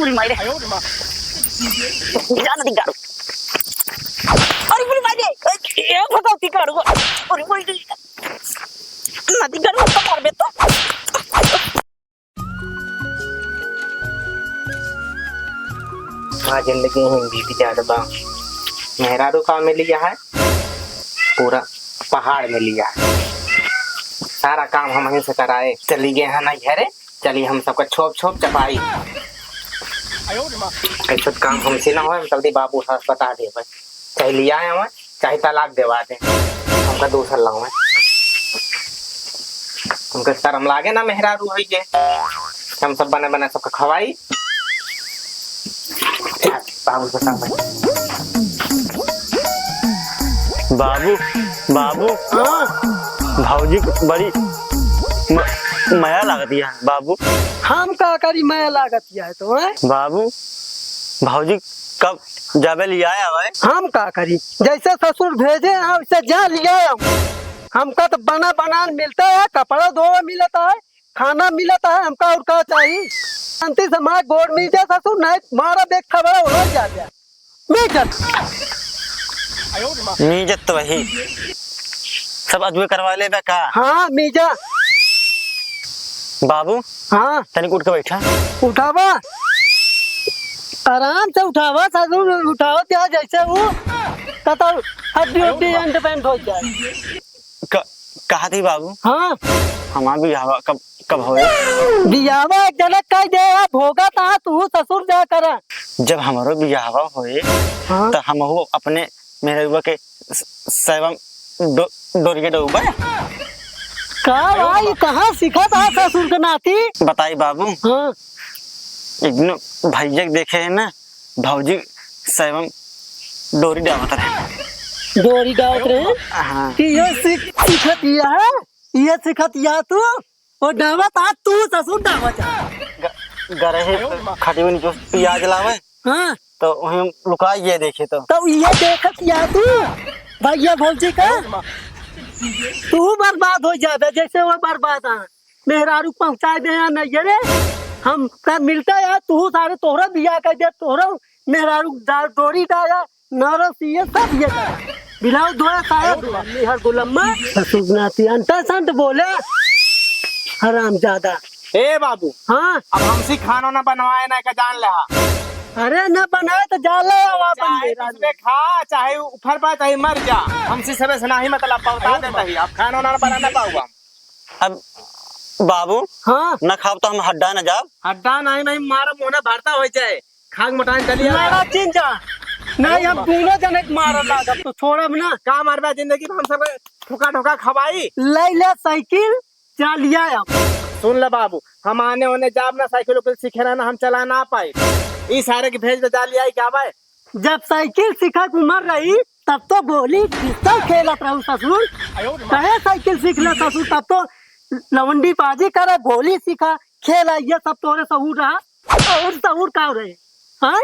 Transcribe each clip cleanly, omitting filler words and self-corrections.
बोली मारे जाना दिगाड़ो अरे बोली मारे ये भगवती काड़ो अरे बोली नदी काड़ो तो मार बे तो हाँ जिंदगी हिंदी की ज्यादा मेहरा रुका में लिया है पूरा पहाड़ में लिया है सारा काम हम वहीं से कराए चली गए हैं ना घरे चलिए हम सबका छोप छोप चपाई ऐसा काम हमसे ना हो हम जल्दी बाबू बता दे भाई चाहे लिया है हमें चाहे तलाक देवा दे हमका दूसरा लाओ है हमका शर्म लागे ना मेहरा रू है के हम सब बने बने सबका खवाई बाबू बता भाई बाबू बाबू भौजी बड़ी माया लागती है बाबू हम का करी माया लागती है तो है बाबू भौजी कब जाबे लिया है हम का करी जैसे ससुर भेजे वैसे जा लिया हमका तो बना बना मिलता है कपड़ा धोवा मिलता है खाना मिलता है हमका और क्या चाहिए शांति से माँ गोड़ मिल जाए ससुर नहीं मारा देख खबरा हो जाता नीजत तो वही सब अजूबे करवा ले बे का हाँ मीजा बाबू हाँ तनिक उठ के बैठा उठावा आराम से उठावा ससुर उठावा क्या जैसे वो कतो हड्डी हड्डी इंडिपेंडेंट हो जाए कहा थी बाबू हाँ हमारा भी हवा कब कब होए बियावा एक जनक कह दे भोगा ता तू ससुर जा करा जब हमारो बियाहवा होए हाँ? तो हम हो अपने मेरे युवा के सेवम डोरी के डूबा का भाई कहाँ सीखा था ससुर के नाती बताई बाबू हाँ एक दिन भैया देखे है ना भौजी सेवम डोरी डावत रहे डोरी डावत रहे हाँ कि ये सीखत है ये सीखत या तू और डावत आ तू ससुर डावत गरहे खटी हुई जो प्याज लावे हाँ तो वहीं लुका ये देखे तो ये देखत या तू भैया भौजी का तू बर्बाद हो जाता जैसे वो बर्बाद है मेहरारू पहुंचा दे या नहीं रे हम का मिलता है तू सारे तोहरा बिया कर दे तोहरा मेहरारू डोरी डाया नरस ये सब ये बिलाव धोया साया हर गुलम्मा ससुर नाती अंता संत बोले हराम ज्यादा ए बाबू हाँ अब हमसे खाना ना बनवाए ना का जान ले अरे न बनाए तो जा ले चाहे इसमें खा चाहे ऊपर पा चाहे मर जा हमसे सबे से नहीं मतलब बता देता ही आप खाना ना बनाना पाऊंगा अब बाबू हाँ न खाओ तो हम हड्डा न जाब हड्डा नहीं नहीं मारा मुंह भरता हो जाए खाग मटान चलिए मारा चिंचा नहीं हम दोनों जने मारा लागा तो छोड़ा ना का मारबा जिंदगी में हम सब ठोका ठोका खवाई ले ले साइकिल जा लिया सुन ले बाबू हम आने होने जाब ना साइकिल उकिल सीखे ना हम चला ना पाए इस सारे की भेज जा लिया क्या भाई जब साइकिल सीखा उमर रही तब तो गोली पिस्तौल खेलत रहू ससुर कहे साइकिल सीख ले ससुर तब तो लवंडी बाजी करे गोली सीखा खेला ये सब तोरे सहूर रहा और सहूर का रहे हाँ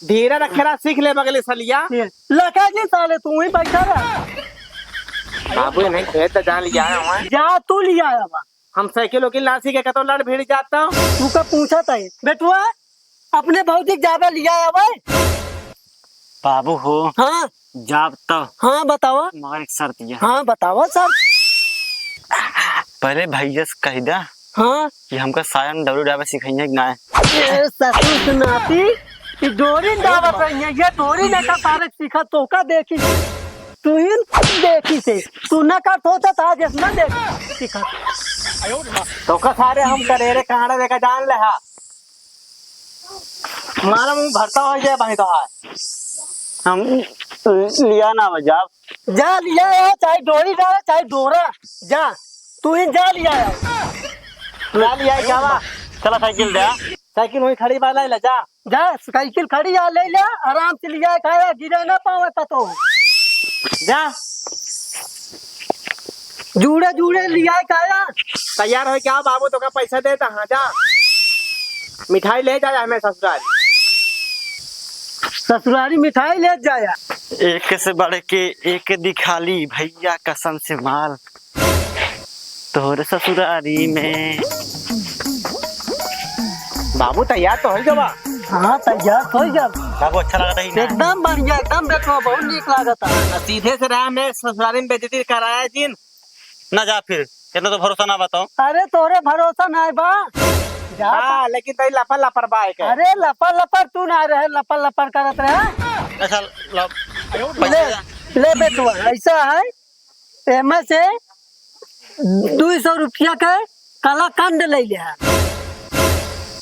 धीरे रखेला सीख ले बगले सलिया लगा जी साले तू ही बैठा रहा बाबू नहीं खेत तो जान लिया है जा तू लिया आया हम साइकिल उकिल ना सीखे तो लड़ भिड़ जाता हूँ तू का पूछा था बेटुआ अपने भौतिक जाबे लिया आया बाबू हो हाँ जाब तो हाँ बताओ मगर एक शर्त है हाँ बताओ सर पहले भैया से कह दा हाँ कि हमका सायन डब्ल्यू डाबे सिखाइए कि ना ससुर सुनाती कि डोरी डावत रही है ये डोरी ना का सारे सीखा तो का देखी तू ही देखी से तू ना का होता था जिसना देख सीखा तो का सारे हम करेरे कहां लेकर जान ले हमारा मुंह भरता हो जाए भाई तो हम लिया ना जाब जा लिया है चाहे डोरी डाले चाहे डोरा जा तू ही जा लिया है ला लिया क्या बा चला साइकिल दे साइकिल वही खड़ी वाला ले जा जा साइकिल खड़ी आ ले ले आराम से लिया खाया गिरे ना पावे पतो जा जूड़े जूड़े लिया खाया तैयार हो क्या बाबू तो का पैसा देता हाँ जा मिठाई ले जा हमें ससुराल ससुरारी मिठाई ले जाया एक से बढ़ के एक दिखाली भैया कसम से माल तोरे ससुरारी में बाबू तैयार तो हो जावा हाँ तैयार हो जा। बाबू अच्छा लगा था एकदम बढ़िया, एकदम देखो बहुत नीक लागता। सीधे से रहा मैं ससुराली में बेइज्जती कराया जिन। ना जा फिर, इतना तो भरोसा ना बताओ। अरे तोरे भरोसा नहीं बा जा। हाँ लेकिन तई लापर लापरवाह है। अरे लपर लपर तू ना रहे, लपर लपर करत रहे। अच्छा लो ले ले बेटुआ, ऐसा है एमे से 200 रुपया के कलाकंद ले लिया।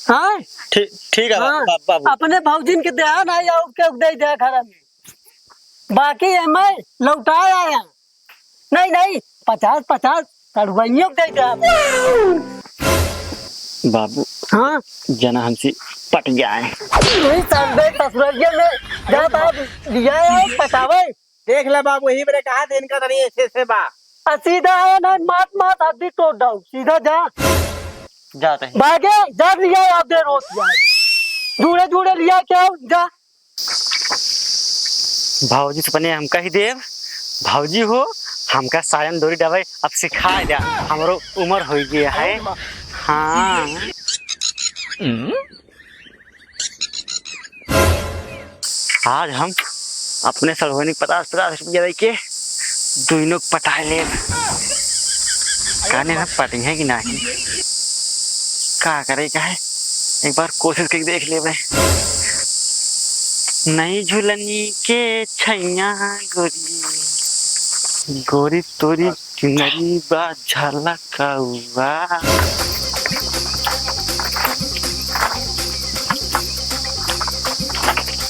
हाँ ठीक है हाँ, बाबू। अपने भौजिन के ध्यान आई और के दे दे घर में। बाकी एमे लौटा आया नहीं नहीं 50-50 कड़वइयों दे दे। बाबू हाँ जना हमसे पट गया है। वही संडे ससुरालिया में जब आप लिया है पटावे। देख ले बाबू यही मेरे कहा दिन का तनी ऐसे से बा। सीधा है ना, मात मात आदि तोड़ दो, सीधा जा जाते हैं। भागे जा। लिया आप दे रोज जाए जुड़े जुड़े लिया क्या जा। भाजी सपने हमका ही देव, भाजी हो हमका सायन डोरी दवाई अब सिखा दिया, हमारो उम्र हो गया है। हाँ आज हम अपने सड़ोनी 50-50 रुपया दे के दोनों पटा ले। कहने में पटी है कि नहीं, क्या करे क्या है, एक बार कोशिश करके देख ले भाई। नई झुलनी के छैया गोरी गोरी तोरी चुनरी बा झलकौआ।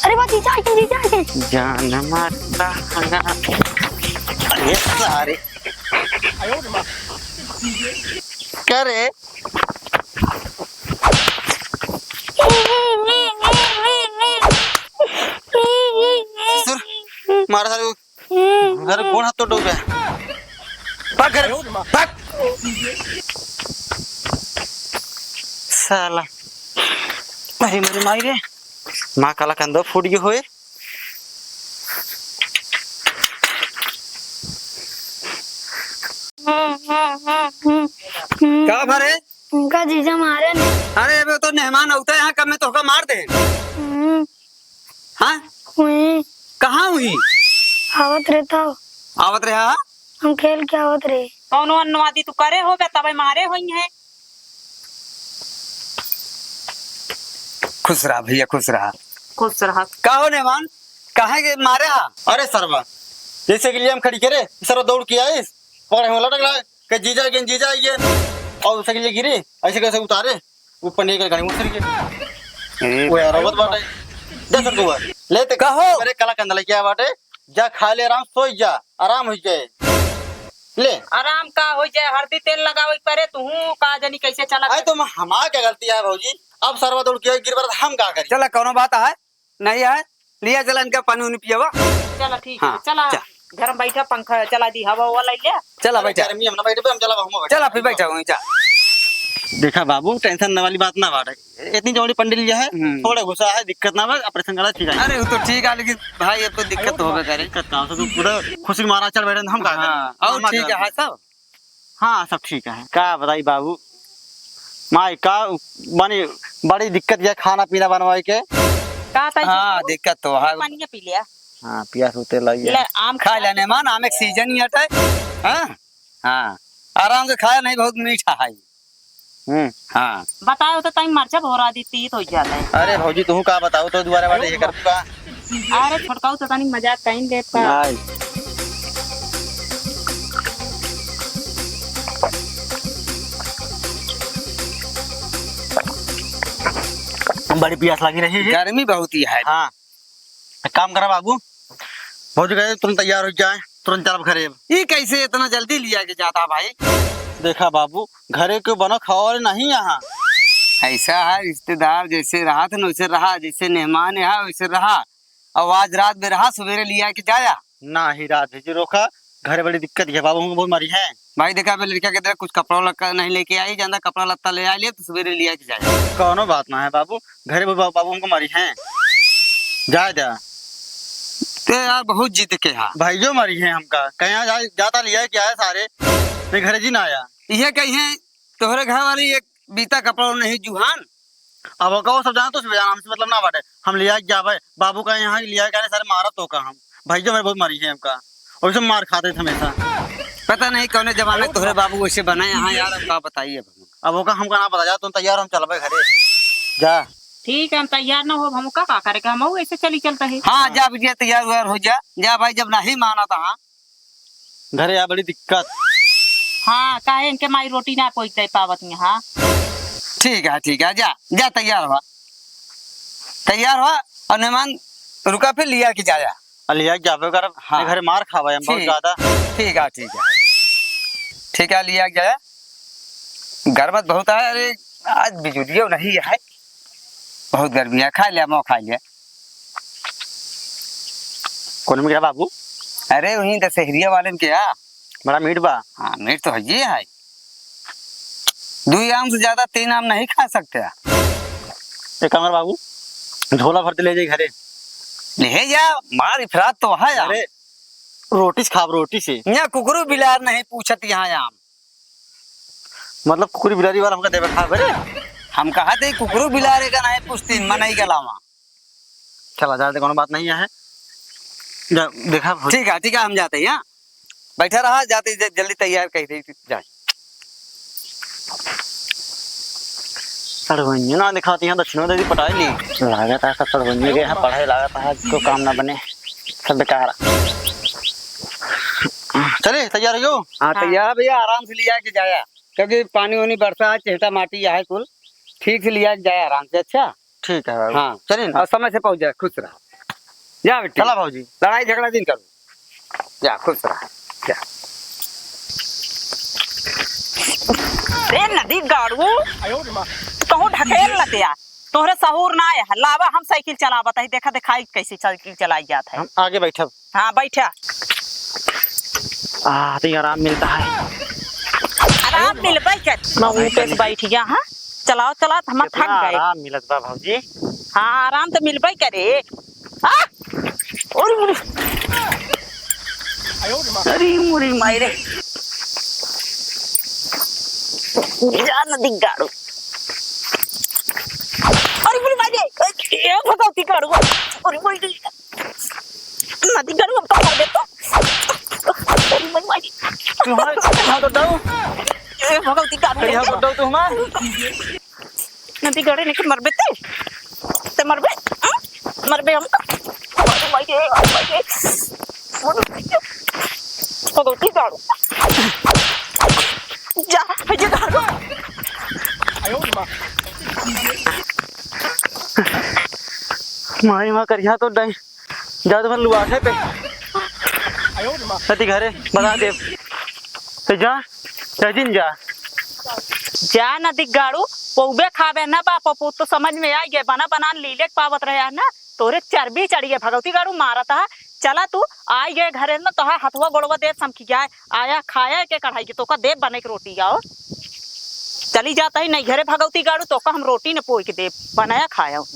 अरे वाह जीजा आके, जीजा आके। जान मारता हना। अरे सारे करे मारा सारे घर कौन हाथ तो डूब गया। भाग घर भाग साला। अरे मेरी माई रे, माँ काला कंदो फूट गई होए। क्या भरे उनका जीजा मारे ने। अरे अबे तो मेहमान होता है यहाँ, कब मैं तो मार दे। हाँ हुई कहाँ हुई? आवत रहता हो, आवत रहा। हम खेल के आवत रहे। कौनो अन्नवादी तू करे हो बे तबे मारे हुई है। खुश रहा भैया, खुश रहा। खुश रहा। का हो मेहमान, कहाँ के मारे हा? अरे सरवा जैसे के लिए हम खड़ी करे सर दौड़ के आए और हम लटक रहा कि जीजा ये और उसके लिए गिरे ऐसे कैसे उतारे ऊपर नहीं कर गाड़ी उतर गए। वो यार बहुत बात है 10 रुपया लेते कहो मेरे काला कंदा लेके आया बाटे। जा खा ले, आराम सो जा, आराम हो जाए। ले आराम का हो जाए, हल्दी तेल लगावे परे तू का जानी कैसे चला। अरे तो हमारा क्या गलती है भौजी, अब सरवा दौड़ के गिर पर हम क्या करें। चला कौनो बात है नहीं है, लिया चला इनका पानी उनी पियावा। चला ठीक है। हाँ, चला चल। घर में बैठा पंखा चला दी, हवा वाला ले। चला बैठा, गर्मी हम ना बैठे पे हम चला हम चला फिर बैठा वहीं जा। देखा बाबू टेंशन वाली बात ना बात है, इतनी जल्दी पंडित लिया है थोड़ा गुस्सा है, दिक्कत ना बस ऑपरेशन करा ठीक है। अरे वो तो ठीक है लेकिन भाई अब तो दिक्कत तो होगा करे। दिक्कत कहाँ से, तू पूरा खुशी मारा चल बैठे हम कहा हाँ और ठीक है सब। हाँ सब ठीक है। क्या बताई बाबू माई का बनी बड़ी दिक्कत है खाना पीना बनवाए के। का था हाँ दिक्कत तो है। पानी पी लिया। हाँ पियास होते लगी ले आम खा लेने मान आम एक सीजन ही हटा है। हाँ हाँ आराम से खाया, नहीं बहुत मीठा है। हाँ बताओ तो टाइम मर्चा भोरा दी तीत हो जाता है। अरे भौजी तू का बताओ तो दोबारा बाटे ये कर का। अरे छोटकाऊ तो तनी मजाक कहीं दे का। बड़ी प्यास लगी रही है। गर्मी बहुत ही है। हाँ एक काम करा बाबू, भौजी कहे तुरंत तैयार हो जाए, तुरंत चल घरे। ये कैसे इतना जल्दी लिया के जाता भाई? देखा बाबू घरे क्यों बनो खाओ नहीं यहाँ। ऐसा है रिश्तेदार जैसे रहा था ना वैसे रहा, जैसे मेहमान यहाँ वैसे रहा। अब आज रात में रहा, सवेरे लिया के जाया ना ही रात भेजी रोका, घर बड़ी दिक्कत है बाबू को बहुत मारी है। भाई। देखा मैं लड़का के तरह कुछ कपड़ा लत्ता नहीं लेके आई, ज्यादा कपड़ा लत्ता ले आ लिया तो सवेरे लिया के जाया। कौनो बात ना है बाबू, घरे बाबू हमको मारी है। जा तो यार बहुत जीत के हाँ भाइयों मारी है हमका, कहीं जाता लिया है क्या है सारे घरे जी ना आया। ये कहीं तोहरे घर वाली एक बीता कपड़ा नहीं जुहान अब कहो सब जाना तो जाना हमसे मतलब ना बाटे। हम लिया क्या भाई बाबू का यहाँ लिया क्या सारे मारा तो का हम भाई जो मेरे बहुत मारी है हमका और सब मार खाते थे हमेशा। पता नहीं कौन जमाने तोहरे बाबू वैसे बना यहाँ यार, अब का बताइए। अब वो का हमका ना पता जा तुम तैयार हम चल घरे जा। ठीक है, हम तैयार ना हो हम का करेगा, हम ऐसे चली चलता है। हाँ जा भैया तैयार व्यार हो जा भाई, जब नहीं माना था। हाँ घरे आ बड़ी दिक्कत। हाँ काहे इनके माई रोटी ना पहुँचते पावत यहाँ। ठीक है जा तैयार हुआ और मेहमान रुका फिर लिया के जाया। लिया क्या कर हाँ। घरे मार खावा हम बहुत ठीक। ज्यादा। ठीक है लिया गया। गर्मत बहुत है, अरे आज बिजुलियों नहीं है, बहुत गर्मी है। खा लिया खा लिया। कौन में गया बाबू? अरे वहीं दशहरिया वाले के यहाँ बड़ा मीट बा। हाँ मीट तो है 2 आम से ज्यादा 3 आम नहीं खा सकते। एक काम कर बाबू झोला भरते ले जाए घरे। ले जा मार इफरात तो है यार। अरे रोटी से खाब रोटी से यहाँ कुकरू बिलार नहीं पूछत यहाँ आम। मतलब कुकुरी बिलारी वाला हमका देवे खा बरे। हम कहा थे कुकरू बिलारे का नहीं पूछती मनाई का लावा। चला जा कोनो बात नहीं है जा देखा। ठीक है हम जाते हैं। यहाँ बैठा रहा, जाते जल्दी तैयार कही थी जाए। सड़वंजी ना दिखाती हैं दक्षिणों दे दी पटाई ली लागत है। सब सड़वंजी के यहाँ पढ़ाई लागत है को काम ना बने सब बेकार। चले तैयार हो। हाँ तैयार भैया, आराम से लिया के जाया क्योंकि पानी वानी बरसा है, चेहटा माटी है कुल। ठीक से लिया के जाया आराम से। अच्छा ठीक है बाबू। हाँ चलिए ना। और समय से पहुंच जाए। खुश रहा जा बेटी। चला भाजी लड़ाई झगड़ा दिन करो जा, खुश रहा जा। नदी गाड़ू कहूँ ढकेल न दिया, तोहरे सहूर ना है। लावा हम साइकिल चलावत है, देखा दिखाई कैसे साइकिल चलाई जात है। हम आगे बैठब। हाँ बैठा। तो आराम मिलता है। आराम मिलबे कर मैं ऊपर से बैठ गया। हाँ चलाओ हम थक गए। आराम मिलत बा भाजी। हाँ आराम तो मिलबे करे। अरे मुरी मायरे जा नदी गाड़ू। अरे मुरी मायरे ये भगवती गाड़ू। अरे मुरी नदी गाड़ू अब तो मार दे तो। अरे मुरी मायरे तुम्हारे तो डाउ ये भगवती गाड़ू यहाँ तो डाउ तुम नदी गाड़े नहीं मरबे ते मरबे हम। अरे मायरे भगवती गाड़ू जा भैया गाड़ू। माई माँ करिया तो डाई जा तो लुआठे पे सती घरे बता दे तो जा जा नदी गाड़ू पौबे खाबे ना बाप पुत तो समझ में आ गए। बना लीले पावत रहे ना तोरे चर्बी चढ़ी है। भगवती गाड़ू मारत है। चला तू आई गए घरे न तो हथवा गोड़वा दे समखी जाए आया खाया के कढ़ाई के तो का देव बने के रोटी आओ चली जाता है नहीं घरे। भगवती गाड़ू तो का हम रोटी न पोई के दे बनाया खाया हूँ।